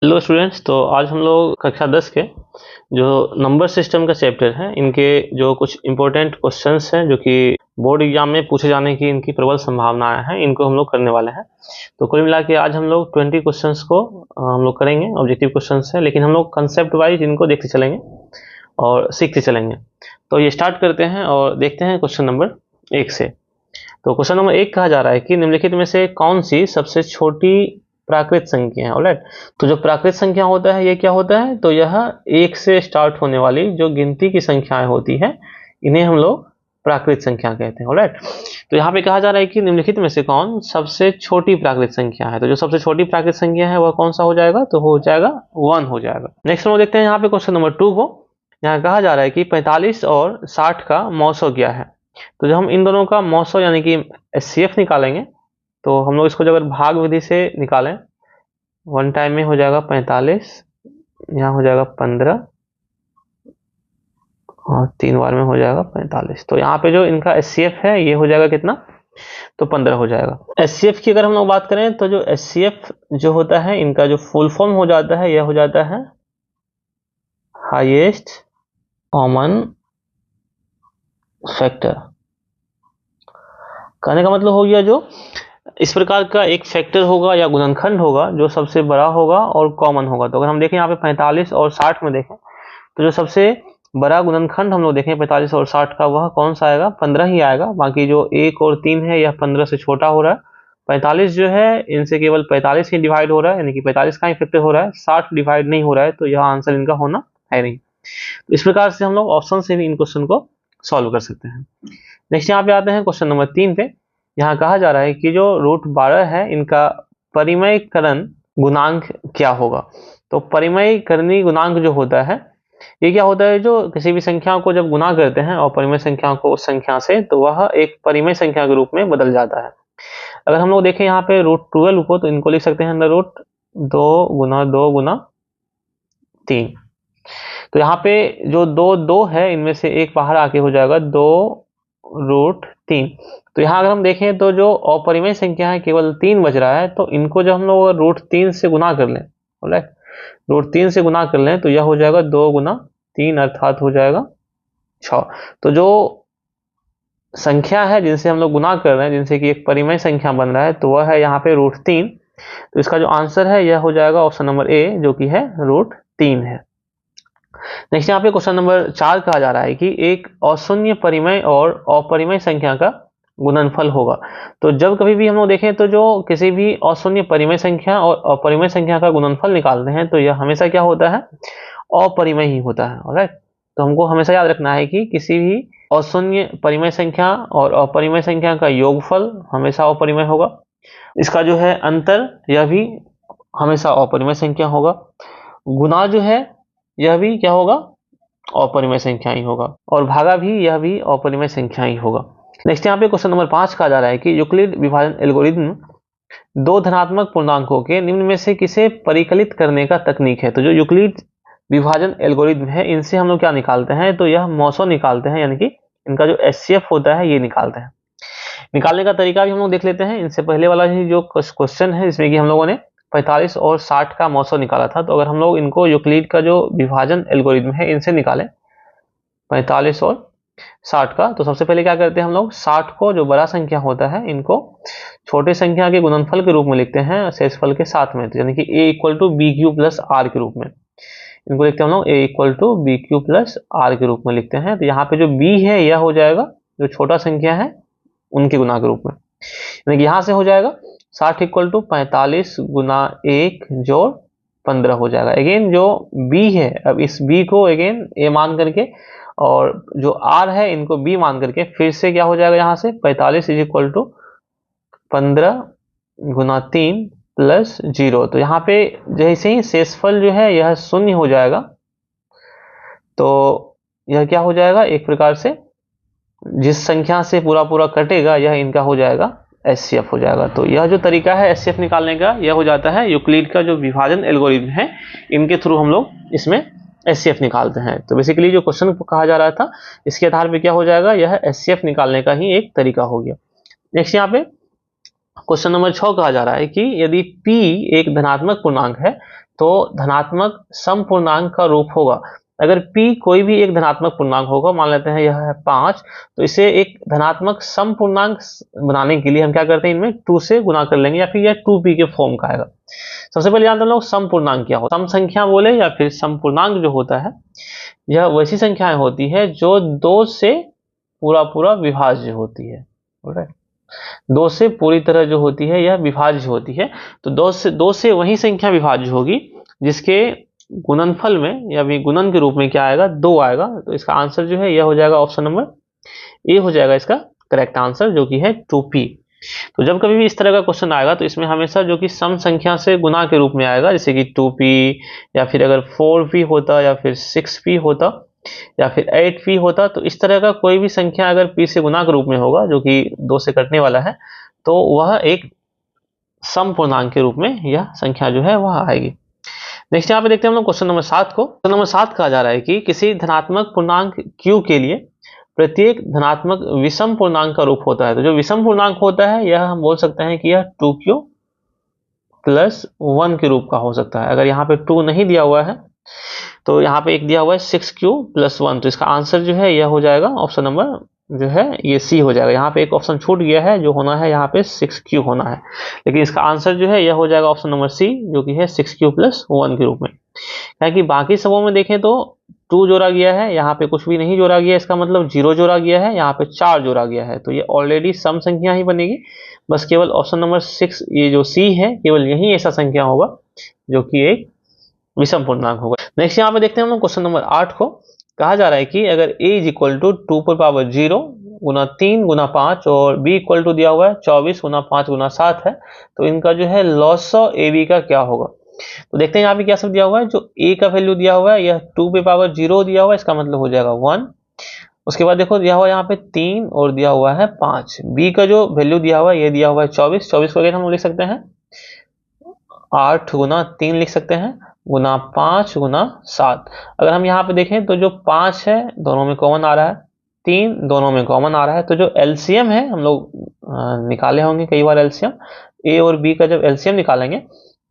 Hello students, तो आज हम लोग कक्षा 10 के जो नंबर सिस्टम का चैप्टर है, इनके जो कुछ इम्पोर्टेंट क्वेश्चंस हैं जो कि बोर्ड एग्जाम में पूछे जाने की इनकी प्रबल संभावनाएं हैं, इनको हम लोग करने वाले हैं। तो कुल मिला के आज हम लोग 20 क्वेश्चंस को हम लोग करेंगे। ऑब्जेक्टिव क्वेश्चंस है, लेकिन हम लोग कंसेप्ट वाइज इनको देखते चलेंगे और सीखते चलेंगे। तो ये स्टार्ट करते हैं और देखते हैं क्वेश्चन नंबर 1 से। तो क्वेश्चन नंबर 1 कहा जा रहा है कि निम्नलिखित में से कौन सी सबसे छोटी प्राकृत संख्या है। ऑलराइट, तो जो प्राकृत संख्या होता है ये क्या होता है, तो यह 1 से स्टार्ट होने वाली जो गिनती की संख्याएं होती है, इन्हें हम लोग प्राकृत संख्या कहते हैं। ऑलराइट, तो यहाँ पे कहा जा रहा है कि निम्नलिखित में से कौन सबसे छोटी प्राकृत संख्या है। तो जो सबसे छोटी प्राकृत संख्या है वह कौन सा हो जाएगा, तो हो जाएगा 1 हो जाएगा। नेक्स्ट हम देखते हैं यहाँ पे क्वेश्चन नंबर 2 को। यहाँ कहा जा रहा है कि 45 और 60 का मौसो क्या है। तो जब हम इन दोनों का मौसो यानी कि एचसीएफ निकालेंगे, तो हम लोग इसको जब अगर भाग विधि से निकालें, वन टाइम में हो जाएगा 45, यहाँ हो जाएगा 15 और 3 बार में हो जाएगा 45। तो यहाँ पे जो इनका एचसीएफ है ये हो जाएगा कितना, तो 15 हो जाएगा। एचसीएफ की अगर हम लोग बात करें तो जो एचसीएफ जो होता है इनका जो फुल फॉर्म हो जाता है, यह हो जाता है हाईएस्ट कॉमन फैक्टर। कहने का मतलब हो गया जो इस प्रकार का एक फैक्टर होगा या गुणनखंड होगा जो सबसे बड़ा होगा और कॉमन होगा। तो अगर हम देखें यहाँ पे 45 और 60 में देखें, तो जो सबसे बड़ा गुणनखंड हम लोग देखें 45 और 60 का, वह कौन सा आएगा, 15 ही आएगा। बाकी जो 1 और 3 है यह 15 से छोटा हो रहा है। 45 जो है इनसे केवल 45 ही डिवाइड हो रहा है, यानी कि 45 का ही फैक्टर हो रहा है, 60 डिवाइड नहीं हो रहा है, तो यह आंसर इनका होना है नहीं। तो इस प्रकार से हम लोग ऑप्शन से भी इन क्वेश्चन को सॉल्व कर सकते हैं। नेक्स्ट यहाँ पे आते हैं क्वेश्चन नंबर 3 पे। यहाँ कहा जा रहा है कि जो रूट 12 है इनका परिमयकरण गुणांक क्या होगा। तो परिमयकरणी गुणांक जो होता है ये क्या होता है, जो किसी भी संख्या को जब गुना करते हैं और परिमय संख्या को उस संख्या से, तो वह एक परिमय संख्या के रूप में बदल जाता है। अगर हम लोग देखें यहाँ पे रूट 12 को, तो इनको लिख सकते हैं अंदर रूट 2 गुना 2 गुना 3। तो यहाँ पे जो 2 है इनमें से एक बाहर आके हो जाएगा 2 रूट 3। तो यहाँ अगर हम देखें तो जो अपरिमेय संख्या है केवल 3 बच रहा है, तो इनको जब हम लोग रूट 3 से गुना कर लें, राइट, रूट 3 से गुना कर लें, तो यह हो जाएगा 2 गुना 3 अर्थात हो जाएगा 6। तो जो संख्या है जिनसे हम लोग गुना कर रहे हैं, जिनसे कि एक परिमेय संख्या बन रहा है, तो वह है यहाँ पे रूट 3। तो इसका जो आंसर है यह हो जाएगा ऑप्शन नंबर ए, जो कि है रूट 3 है। नेक्स्ट यहाँ पे क्वेश्चन नंबर 4 कहा जा रहा है कि एक अशून्य परिमेय और अपरिमेय संख्या का गुणनफल होगा। तो जब कभी भी हम लोग देखें तो जो किसी भी अशून्य परिमेय संख्या और अपरिमेय संख्या का गुणनफल निकालते हैं, तो यह हमेशा क्या होता है, अपरिमेय ही होता है। ऑलराइट, तो हमको हमेशा याद रखना है कि किसी भी अशून्य परिमेय संख्या और अपरिमेय संख्या का योगफल हमेशा अपरिमेय होगा। इसका जो है अंतर यह भी हमेशा अपरिमेय संख्या होगा। गुना जो है यह भी क्या होगा, अपरिमेय संख्या ही होगा, और भागा भी यह भी अपरिमेय संख्या ही होगा। नेक्स्ट यहाँ पे क्वेश्चन नंबर 5 कहा जा रहा है कि यूक्लिड विभाजन एल्गोरिथम दो धनात्मक पूर्णांकों के निम्न में से किसे परिकलित करने का तकनीक है। तो जो यूक्लिड विभाजन एल्गोरिथम है इनसे हम लोग क्या निकालते हैं, तो यह मौसो निकालते हैं, यानी कि इनका जो एचसीएफ होता है ये निकालते हैं। निकालने का तरीका भी हम लोग देख लेते हैं। इनसे पहले वाला ही जो क्वेश्चन है इसमें कि हम लोगों ने 45 और 60 का मौसो निकाला था। तो अगर हम लोग इनको यूक्लिड का जो विभाजन एल्गोरिथम है इनसे निकालें 45 और 60 का, तो सबसे पहले क्या करते हैं हम लोग, 60 को जो बड़ा संख्या होता है इनको छोटे संख्या के गुणनफल के रूप में लिखते हैं शेषफल के साथ में, तो यानी कि a equal to B Q plus R के रूप में इनको लिखते हैं हम लोग, a equal to B Q plus R के रूप में लिखते हैं। तो यहाँ पे जो b है यह हो जाएगा जो छोटा संख्या है उनके गुना के रूप में, यानी कि यहाँ से हो जाएगा 60 इक्वल टू 45 गुना 1 जोड़ 15 हो जाएगा। अगेन जो b है, अब इस b को अगेन a मान करके और जो r है इनको b मान करके फिर से क्या हो जाएगा, यहाँ से 45 इज इक्वल टू 15 गुना 3 प्लस 0। तो यहाँ पे जैसे ही शेषफल जो है यह शून्य हो जाएगा, तो यह क्या हो जाएगा, एक प्रकार से जिस संख्या से पूरा पूरा कटेगा यह इनका हो जाएगा एचसीएफ हो जाएगा। तो यह जो तरीका है एचसीएफ निकालने का यह हो जाता है यूक्लिड का जो विभाजन एल्गोरिथम है इनके थ्रू हम लोग इसमें एचसीएफ निकालते हैं। तो बेसिकली जो क्वेश्चन कहा जा रहा था इसके आधार पे क्या हो जाएगा, यह एचसीएफ निकालने का ही एक तरीका हो गया। नेक्स्ट यहाँ पे क्वेश्चन नंबर 6 कहा जा रहा है कि यदि p एक धनात्मक पूर्णांक है तो धनात्मक सम पूर्णांक का रूप होगा। अगर p कोई भी एक धनात्मक पूर्णांक होगा, मान लेते हैं यह है 5, तो इसे एक धनात्मक सम पूर्णांक बनाने के लिए हम क्या करते हैं, इनमें 2 से गुना कर लेंगे या फिर यह 2p के फॉर्म का आएगा। सबसे पहले जानते हैं लोग सम पूर्णांक क्या होता है। सम संख्या बोले या फिर सम पूर्णांक जो होता है, यह वैसी संख्याएं होती है जो 2 से पूरा पूरा विभाज्य होती है। राइट, 2 से पूरी तरह जो होती है यह विभाज्य होती है। तो 2 से वही संख्या विभाज्य होगी जिसके गुणनफल में या भी गुणन के रूप में क्या आएगा, 2 आएगा। तो इसका आंसर जो है यह हो जाएगा ऑप्शन नंबर ए हो जाएगा इसका करेक्ट आंसर, जो कि है 2p। तो जब कभी भी इस तरह का क्वेश्चन आएगा तो इसमें हमेशा जो कि सम संख्या से गुना के रूप में आएगा, जैसे कि 2p या फिर अगर 4p होता या फिर 6p होता या फिर 8p होता, तो इस तरह का कोई भी संख्या अगर p से गुना के रूप में होगा जो कि 2 से कटने वाला है, तो वह एक सम पूर्णांक के रूप में यह संख्या जो है वह आएगी। नेक्स्ट यहाँ पे देखते हैं हम लोग क्वेश्चन नंबर 7 को। क्वेश्चन नंबर 7 कहा जा रहा है कि किसी धनात्मक पूर्णांक q के लिए प्रत्येक धनात्मक विषम पूर्णांक का रूप होता है। तो जो विषम पूर्णांक होता है यह हम बोल सकते हैं कि यह 2q प्लस 1 के रूप का हो सकता है। अगर यहाँ पे 2 नहीं दिया हुआ है तो यहाँ पे एक दिया हुआ है 6q प्लस 1, तो इसका आंसर जो है यह हो जाएगा ऑप्शन नंबर जो है ये सी हो जाएगा। यहाँ पे एक ऑप्शन छूट गया है, जो होना है यहाँ पे 6q होना है, लेकिन इसका आंसर जो है यह हो जाएगा ऑप्शन नंबर सी, जो कि है 6q प्लस 1 के रूप में। क्योंकि बाकी सबों में देखें तो 2 जोड़ा गया है, यहाँ पे कुछ भी नहीं जोड़ा गया, इसका मतलब 0 जोड़ा गया है, यहाँ पे 4 जोड़ा गया है, तो ये ऑलरेडी सम संख्या ही बनेगी। बस केवल ऑप्शन नंबर 6 ये जो सी है, केवल यही ऐसा संख्या होगा जो कि एक विषम पूर्णांक होगा। नेक्स्ट यहाँ पे देखते हैं हम लोग क्वेश्चन नंबर 8 को। कहा जा रहा है कि अगर a इज इक्वल टू 2 पर पावर 0 गुना 3 गुना 5 और b इक्वल टू दिया हुआ है 24 गुना 5 गुना 7 है, तो इनका जो है लॉस ऑफ ab का क्या होगा। तो देखते हैं यहाँ पे क्या सब दिया हुआ है। जो a का वैल्यू दिया हुआ है यह 2 पे पावर 0 दिया हुआ है, इसका मतलब हो जाएगा 1। उसके बाद देखो दिया हुआ है यहाँ पे 3 और दिया हुआ है 5। b का जो वैल्यू दिया हुआ है ये दिया हुआ है 24। 24 को अगर हम लिख सकते हैं 8 गुना 3 लिख सकते हैं गुना 5 गुना 7। अगर हम यहाँ पे देखें तो जो 5 है दोनों में कॉमन आ रहा है, 3 दोनों में कॉमन आ रहा है, तो जो एलसीएम है हम लोग निकाले होंगे कई बार एलसीएम, ए और बी का जब एलसीएम निकालेंगे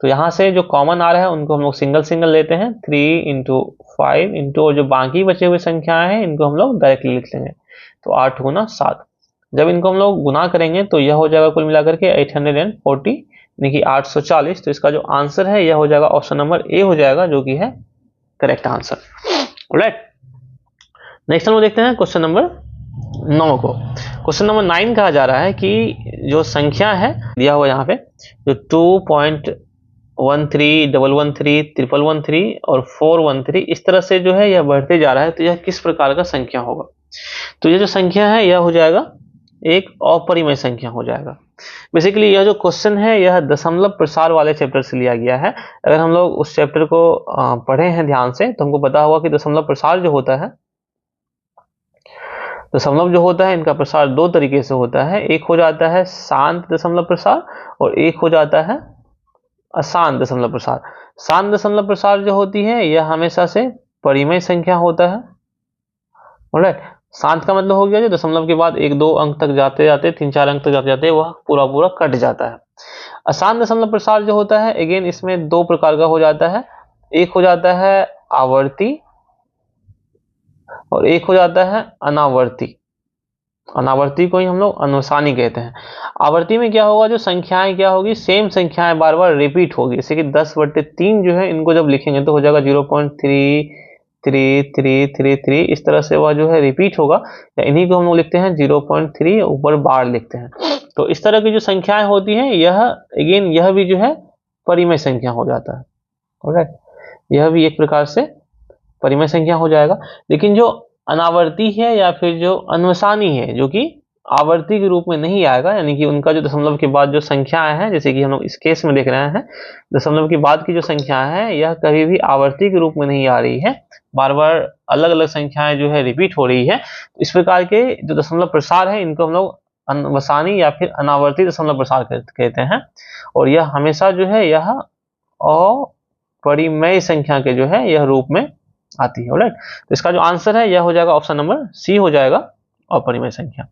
तो यहाँ से जो कॉमन आ रहा है उनको हम लोग सिंगल सिंगल लेते हैं, 3 इंटू 5 इंटू, और जो बाकी बचे हुए संख्याएं हैं इनको हम लोग डायरेक्टली लिख लेंगे, तो 8 गुना 7। जब इनको हम लोग गुना करेंगे तो यह हो जाएगा कुल मिलाकर के 840 यानी कि 840। तो इसका जो आंसर है यह हो जाएगा ऑप्शन नंबर ए हो जाएगा, जो कि है करेक्ट आंसर। राइट, नेक्स्ट हम लोग देखते हैं क्वेश्चन नंबर 9 को। क्वेश्चन नंबर 9 कहा जा रहा है कि जो संख्या है दिया हुआ यहाँ पे जो 2.131113 और 413 इस तरह से जो है यह बढ़ते जा रहा है, तो यह किस प्रकार का संख्या होगा। तो ये जो संख्या है यह हो जाएगा एक अपरिमेय संख्या हो जाएगा। बेसिकली यह जो क्वेश्चन है यह दशमलव प्रसार वाले चैप्टर से लिया गया है। अगर हम लोग उस चैप्टर को पढ़े हैं ध्यान से तो हमको पता होगा कि दशमलव प्रसार जो होता है, दशमलव जो होता है इनका प्रसार 2 तरीके से होता है। एक हो जाता है शांत दशमलव प्रसार और एक हो जाता है अशांत दशमलव प्रसार। शांत दशमलव प्रसार जो होती है यह हमेशा से परिमेय संख्या होता है। ऑलराइट, शांत का मतलब हो गया जो दशमलव के बाद 1-2 अंक तक जाते जाते 3-4 अंक तक जाते जाते वह पूरा पूरा कट जाता है। अशांत दशमलव प्रसार जो होता है अगेन इसमें 2 प्रकार का हो जाता है। एक हो जाता है आवर्ती और एक हो जाता है अनावर्ती। अनावर्ती को ही हम लोग अनुसानी कहते हैं। आवर्ती में क्या होगा, जो संख्याएं क्या होगी, सेम संख्याएं बार बार रिपीट होगी। जैसे कि 10/3 जो है इनको जब लिखेंगे तो हो जाएगा 0.3333, इस तरह से वह जो है रिपीट होगा, या इन्हीं को हम लोग लिखते हैं 0.3 ऊपर बार लिखते हैं। तो इस तरह की जो संख्याएं होती हैं यह अगेन यह भी जो है परिमेय संख्या हो जाता है। ऑलराइट, यह भी एक प्रकार से परिमेय संख्या हो जाएगा। लेकिन जो अनावर्ती है या फिर जो अनुसानी है जो कि आवर्ती के रूप में नहीं आएगा, यानी कि उनका जो दशमलव के बाद जो संख्याएं हैं, जैसे कि हम लोग इस केस में देख रहे हैं दशमलव के बाद की जो संख्या है यह कभी भी आवर्ती के रूप में नहीं आ रही है, बार बार अलग अलग संख्याएं जो है रिपीट हो रही है। इस प्रकार के जो दशमलव प्रसार है इनको हम लोग अनुसानी या फिर अनावर्ती दशमलव प्रसार कहते हैं, और यह हमेशा जो है यह अपरिमेय संख्या के जो है यह रूप में आती है। राइट, तो इसका जो आंसर है यह हो जाएगा ऑप्शन नंबर सी हो जाएगा अपरिमेय संख्या।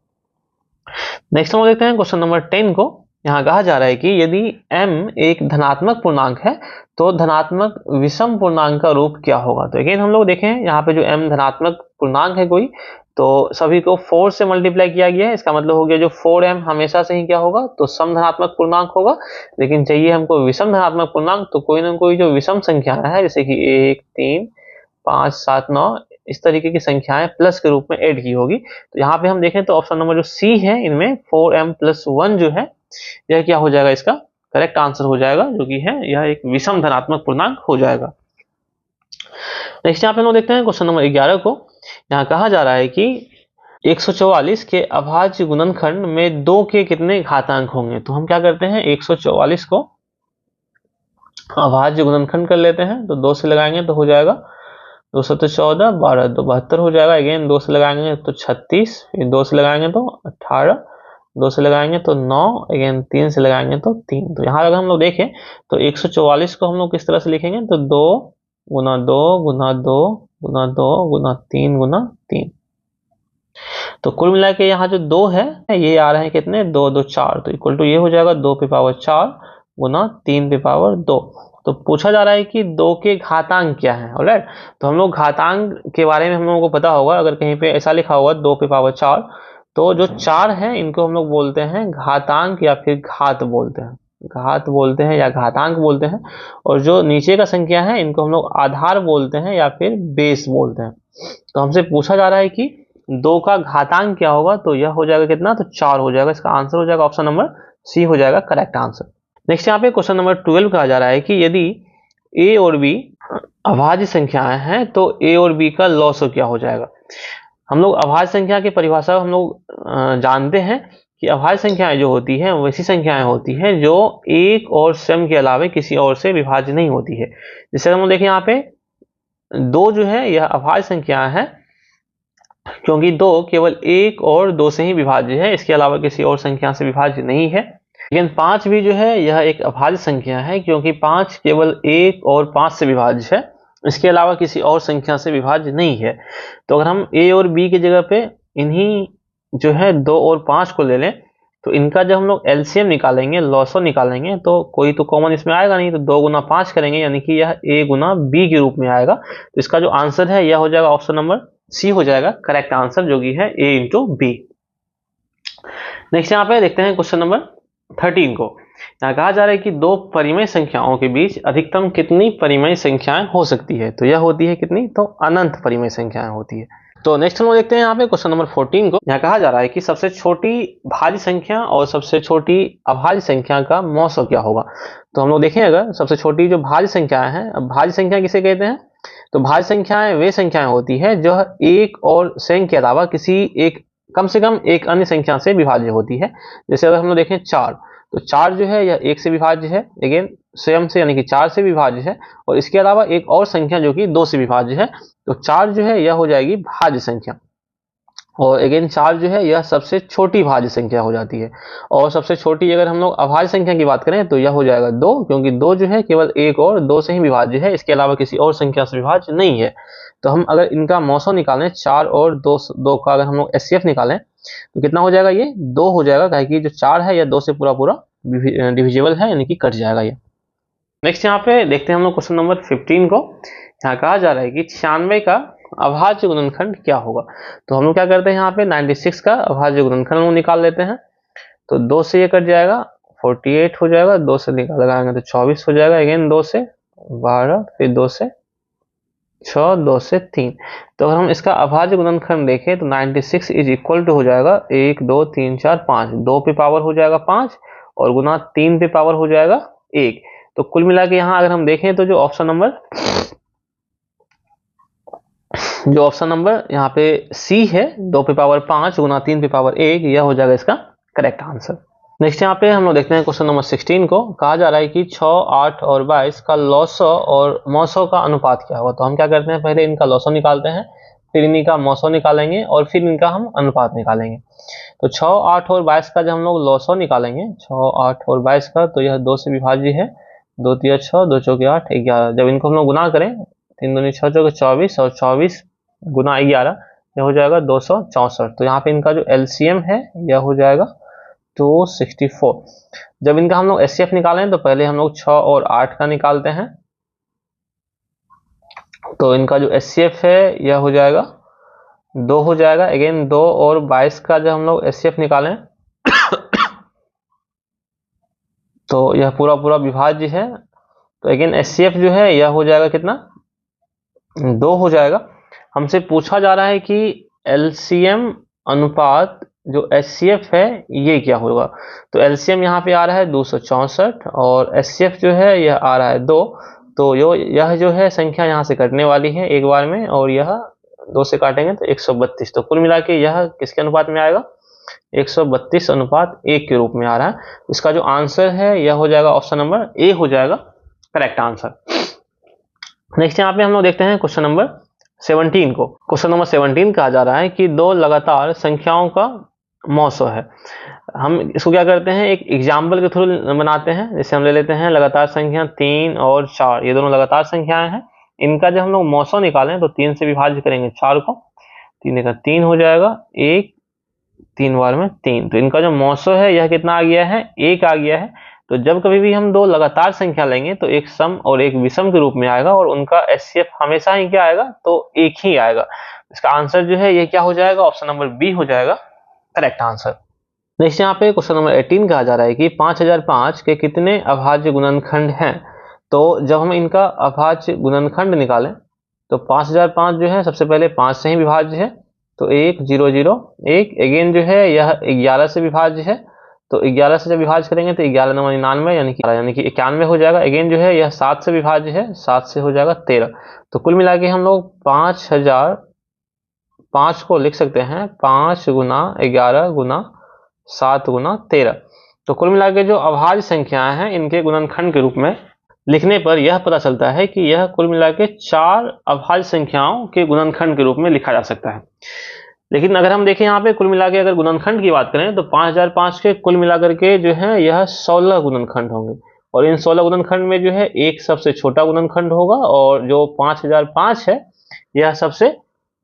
नेक्स्ट हम देखते हैं क्वेश्चन नंबर 10 को। यहाँ कहा जा रहा है कि यदि m एक धनात्मक पूर्णांक है तो धनात्मक विषम पूर्णांक का रूप क्या होगा। तो अगेन हम लोग देखें यहाँ पे जो m धनात्मक पूर्णांक है कोई, तो सभी को 4 से मल्टीप्लाई किया गया है। इसका मतलब हो गया जो 4m हमेशा से ही क्या होगा, तो सम धनात्मक पूर्णांक होगा। लेकिन चाहिए हमको विषम धनात्मक पूर्णांक, तो कोई ना कोई जो विषम संख्या है जैसे कि 1, 3, 5, 7, 9 इस तरीके की संख्याएं प्लस के रूप में ऐड की होगी। तो यहाँ पे हम देखें तो ऑप्शन नंबर जो सी है इनमें 4m+1 जो है यह क्या हो जाएगा, इसका करेक्ट आंसर हो जाएगा, जो कि है यह एक विषम धनात्मक पूर्णांक हो जाएगा। नेक्स्ट यहाँ पे हम लोग देखते हैं क्वेश्चन नंबर 11 को। यहाँ कहा जा रहा है कि 144 के अभाज्य गुणनखंड में 2 के कितने घातांक होंगे। तो हम क्या करते हैं, 144 को अभाज्य गुणनखंड कर लेते हैं। तो 2 से लगाएंगे तो हो जाएगा 2 से 14, 12 2 72 हो जाएगा। अगेन 2 से लगाएंगे तो 36, फिर 2 से लगाएंगे तो 18, 2 से लगाएंगे तो 9, अगेन 3 से लगाएंगे तो 3। तो यहाँ अगर हम लोग देखें तो 144 को हम लोग किस तरह से लिखेंगे, तो 2 गुना 2 गुना 2 गुना 2 गुना 3 गुना 3। तो कुल मिला के यहाँ जो 2 है ये आ रहे हैं कितने, 2 2 4, तो इक्वल टू ये हो जाएगा 2 पे पावर 4 गुना 3 पे पावर 2। तो पूछा जा रहा है कि 2 के घातांक क्या है। ऑलराइट, तो हम लोग घातांक के बारे में हम लोगों को पता होगा। अगर कहीं पे ऐसा लिखा होगा 2 पे पावर 4, तो जो 4 है इनको हम लोग बोलते हैं घातांक या फिर घात बोलते हैं, घात बोलते हैं या घातांक बोलते हैं। और जो नीचे का संख्या है इनको हम लोग आधार बोलते हैं या फिर बेस बोलते हैं। तो हमसे पूछा जा रहा है कि 2 का घातांक क्या होगा, तो यह हो जाएगा कितना, तो 4 हो जाएगा। इसका आंसर हो जाएगा ऑप्शन नंबर सी हो जाएगा करेक्ट आंसर। नेक्स्ट यहाँ पे क्वेश्चन नंबर 12 कहा जा रहा है कि यदि a और b अभाज्य संख्याएं हैं तो a और b का लॉसो क्या हो जाएगा। हम लोग अभाज्य संख्या की परिभाषा हम लोग जानते हैं कि अभाज्य संख्याएं जो होती हैं वैसी संख्याएं होती हैं जो एक और स्वयं के अलावा किसी और से विभाज्य नहीं होती है। जैसे हम लोग देखें यहाँ पे 2 जो है यह अभाज्य संख्या है, क्योंकि 2 केवल 1 और 2 से ही विभाज्य है, इसके अलावा किसी और संख्या से विभाज्य नहीं है। लेकिन 5 भी जो है यह एक अभाज्य संख्या है, क्योंकि 5 केवल 1 और 5 से विभाज्य है, इसके अलावा किसी और संख्या से विभाज्य नहीं है। तो अगर हम a और b की जगह पे इन्हीं जो है 2 और 5 को ले लें, तो इनका जब हम लोग एलसीएम निकालेंगे, लॉसो निकालेंगे, तो कोई तो कॉमन इसमें आएगा नहीं। तो 2 गुना 5 करेंगे, यानी कि यह a गुना b के रूप में आएगा। तो इसका जो आंसर है यह हो जाएगा ऑप्शन नंबर सी हो जाएगा करेक्ट आंसर, जो कि है a इंटू बी। नेक्स्ट यहाँ पे देखते हैं क्वेश्चन नंबर 13 को। यहाँ कहा जा रहा है कि 2 परिमेय संख्याओं के बीच अधिकतम कितनी परिमेय संख्याएं हो सकती है। तो यह होती है कितनी, तो अनंत परिमेय संख्याएं होती है। तो नेक्स्ट हम देखते हैं यहाँ पे क्वेश्चन नंबर 14 को। यहाँ कहा जा रहा है कि सबसे छोटी भाज्य संख्या और सबसे छोटी अभाज्य संख्या का मौसम क्या होगा। तो हम लोग देखें अगर सबसे छोटी जो भाज्य संख्याएं हैं, अब भाज्य संख्या किसे कहते हैं, तो भाज्य संख्याएं वे संख्याएं होती है जो एक और स्वयं के अलावा किसी एक कम से कम एक अन्य संख्या से विभाज्य होती है। जैसे अगर हम लोग देखें 4, तो 4 जो है यह 1 से विभाज्य है, अगेन स्वयं से यानी कि 4 से विभाज्य है, और इसके अलावा एक और संख्या जो कि 2 से विभाज्य है। तो 4 जो है यह हो जाएगी भाज्य संख्या, और अगेन 4 जो है यह सबसे छोटी भाज्य संख्या हो जाती है। और सबसे छोटी अगर हम लोग अभाज्य संख्या की बात करें तो यह हो जाएगा 2, क्योंकि 2 जो है केवल 1 और 2 से ही विभाज्य है, इसके अलावा किसी और संख्या से विभाज्य नहीं है। तो हम अगर इनका मौसम निकालें 4 और 2 का अगर हम लोग एचसीएफ निकालें तो कितना हो जाएगा, ये 2 हो जाएगा, क्योंकि कि जो 4 है यह 2 से पूरा पूरा डिविजिबल है, यानी कि कट जाएगा ये। नेक्स्ट यहाँ पे देखते हैं हम लोग क्वेश्चन नंबर 15 को। यहाँ कहा जा रहा है कि 96 का अभाज्य गुणनखंड क्या होगा। तो हम लोग क्या करते हैं, यहाँ पे 96 का अभाज्य गुणनखंड हम निकाल लेते हैं। तो 2 से ये कट जाएगा 48 हो जाएगा, 2 से लगाएंगे तो 24 हो जाएगा, अगेन 2 से 12, फिर 2 से 6, 2 से 3। तो अगर हम इसका अभाज्य गुणनखंड देखें तो 96 इज इक्वल टू हो जाएगा 1 2 3 4 5, 2 पे पावर हो जाएगा 5 और गुना 3 पे पावर हो जाएगा 1। तो कुल मिला के यहाँ अगर हम देखें तो जो ऑप्शन नंबर यहाँ पे सी है, 2 पे पावर 5 गुना 3 पे पावर 1, यह हो जाएगा इसका करेक्ट आंसर। नेक्स्ट यहाँ पे हम लोग देखते हैं क्वेश्चन नंबर 16 को। कहा जा रहा है कि 6, 8 और 22 का लॉसो और मौसो का अनुपात क्या होगा। तो हम क्या करते हैं, पहले इनका लॉसो निकालते हैं, फिर इन्हीं का मौसो निकालेंगे और फिर इनका हम अनुपात निकालेंगे। तो 6, 8 और 22 का जब हम लोग लॉसो निकालेंगे 6, 8 और 22 का, तो यह 2 से विभाज्य है, 2 3 6, 2 4 8, 11। जब इनको हम लोग गुना करें 3 दूनी 6 4 24 और 24 गुना 11, यह हो जाएगा 264। तो यहाँ पे इनका जो एलसीएम है यह हो जाएगा 264। जब इनका हम लोग एचसीएफ निकालें तो पहले हम लोग 6 और 8 का निकालते हैं। तो इनका जो एचसीएफ है यह हो जाएगा 2 हो जाएगा। अगेन 2 और 22 का जब हम लोग एचसीएफ निकालें तो यह पूरा पूरा विभाज्य है। तो अगेन एचसीएफ जो है यह हो जाएगा कितना, 2 हो जाएगा। हमसे पूछा जा रहा है कि एलसीएम अनुपात जो एचसीएफ है ये क्या होगा। तो एलसीएम यहाँ पे आ रहा है 264 और एचसीएफ जो है यह आ रहा है 2। तो यह जो है संख्या यहाँ से कटने वाली है एक बार में, और यह 2 से काटेंगे तो 132। तो कुल मिला के यह किसके अनुपात में आएगा, 132 अनुपात 1 के रूप में आ रहा है। इसका जो आंसर है यह हो जाएगा ऑप्शन नंबर ए हो जाएगा करेक्ट आंसर। नेक्स्ट यहाँ पे हम लोग देखते हैं क्वेश्चन नंबर 17 को। क्वेश्चन नंबर 17 कहा जा रहा है कि 2 लगातार संख्याओं का मौसो है। हम इसको क्या करते हैं, एक एग्जाम्पल के थ्रू बनाते हैं। जैसे हम ले लेते हैं लगातार संख्या 3 और 4, ये दोनों लगातार संख्याएं हैं। इनका जब हम लोग मौसो निकालें तो 3 से विभाज्य करेंगे 4 को, 3 का 3 हो जाएगा, 1 3 बार में 3। तो इनका जो मौसो है यह कितना आ गया है, 1 आ गया है। तो जब कभी भी हम 2 लगातार संख्या लेंगे तो एक सम और एक विषम के रूप में आएगा, और उनका एचसीएफ हमेशा ही क्या आएगा, तो 1 ही आएगा। इसका आंसर जो है ये क्या हो जाएगा, ऑप्शन नंबर बी हो जाएगा करेक्ट आंसर। नेक्स्ट यहाँ पे क्वेश्चन नंबर 18 कहा जा रहा है कि 5005 के कितने अभाज्य गुणनखंड हैं। तो जब हम इनका अभाज्य गुणनखंड निकालें तो 5005 जो है सबसे पहले 5 से ही विभाज्य है। तो 1 0 0 1। अगेन जो है यह 11 से विभाज्य है। तो 11 से जब विभाज्य करेंगे तो 11 9 99 यानी कि 91 हो जाएगा। अगेन जो है यह 7 से विभाज्य है, 7 से हो जाएगा 13। तो कुल मिला के हम लोग 5005 को लिख सकते हैं 5 गुना 11 गुना 7 गुना 13। तो कुल मिला के जो अभाज्य संख्याएं हैं इनके गुणनखंड के रूप में लिखने पर यह पता चलता है कि यह कुल मिला के 4 अभाज्य संख्याओं के गुणनखंड के रूप में लिखा जा सकता है। लेकिन अगर हम देखें यहाँ पे कुल मिला के अगर गुणनखंड की बात करें तो 5005 के कुल मिलाकर के जो है यह 16 गुणनखंड होंगे, और इन 16 गुणनखंड में जो है एक सबसे छोटा गुणनखंड होगा और जो 5005 है यह सबसे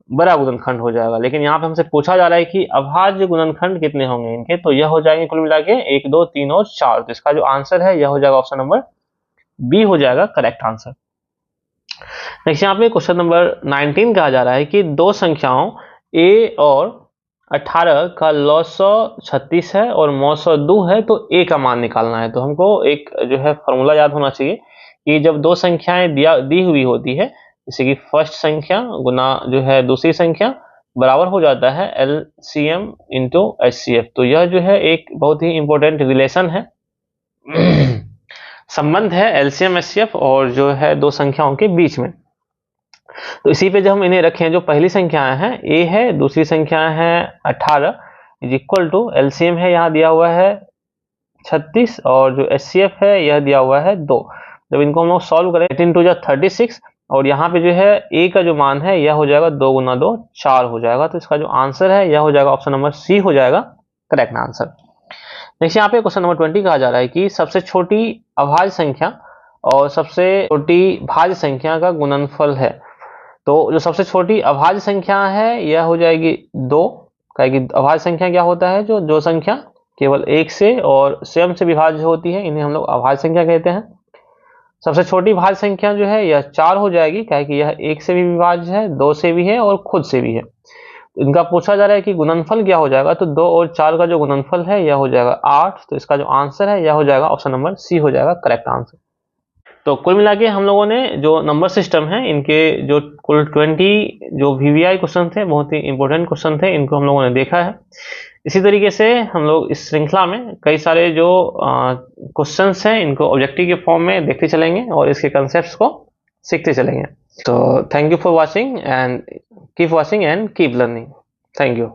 बड़ा गुणनखंड हो जाएगा। लेकिन यहाँ पे हमसे पूछा जा रहा है कि अभाज्य गुणनखंड कितने होंगे इनके, तो यह हो जाएंगे कुल मिला के 1 2 3 और 4। तो इसका जो आंसर है यह हो जाएगा ऑप्शन नंबर बी हो जाएगा करेक्ट आंसर। नेक्स्ट यहाँ पे क्वेश्चन नंबर 19 कहा जा रहा है कि 2 संख्याओं a और 18 का लॉसो 36 है और मौसो 2 है, तो a का मान निकालना है। तो हमको एक जो है फॉर्मूला याद होना चाहिए कि जब 2 संख्याएं दी हुई होती है, जैसे कि फर्स्ट संख्या गुना जो है दूसरी संख्या बराबर हो जाता है एलसीएम इंटू एचसीएफ। तो यह जो है एक बहुत ही इंपॉर्टेंट रिलेशन है संबंध है एलसीएम एचसीएफ और जो है 2 संख्याओं के बीच में। तो इसी पे जब हम इन्हें रखें, जो पहली संख्याएं हैं a है, दूसरी संख्या है 18 इज इक्वल टू एलसीएम है यहाँ दिया हुआ है 36 और जो एचसीएफ है यह दिया हुआ है 2। जब इनको हम लोग सॉल्व करें 18 टू 36 और यहाँ पे जो है a का जो मान है यह हो जाएगा 2 गुना 2 4 हो जाएगा। तो इसका जो आंसर है यह हो जाएगा ऑप्शन नंबर सी हो जाएगा करेक्ट आंसर। नेक्स्ट यहाँ पे क्वेश्चन नंबर 20 कहा जा रहा है कि सबसे छोटी अभाज्य संख्या और सबसे छोटी भाज्य संख्या का गुणनफल है। तो जो सबसे छोटी अभाज्य संख्या है यह हो जाएगी 2, क्योंकि अभाज्य संख्या क्या होता है, जो संख्या केवल 1 से और स्वयं से विभाज्य होती है इन्हें हम लोग अभाज्य संख्या कहते हैं। सबसे छोटी भाज्य संख्या जो है यह 4 हो जाएगी, क्योंकि यह 1 से भी विभाज्य है, 2 से भी है और खुद से भी है। इनका पूछा जा रहा है कि गुणनफल क्या हो जाएगा, तो 2 और 4 का जो गुणनफल है यह हो जाएगा 8। तो इसका जो आंसर है यह हो जाएगा ऑप्शन नंबर सी हो जाएगा करेक्ट आंसर। तो कुल मिला के हम लोगों ने जो नंबर सिस्टम है इनके जो कुल 20 जो वीवीआई क्वेश्चन थे, बहुत ही इंपॉर्टेंट क्वेश्चन थे, इनको हम लोगों ने देखा है। इसी तरीके से हम लोग इस श्रृंखला में कई सारे जो क्वेश्चंस हैं इनको ऑब्जेक्टिव के फॉर्म में देखते चलेंगे और इसके कंसेप्ट्स को सीखते चलेंगे। तो thank you for watching and keep watching and keep learning. Thank you.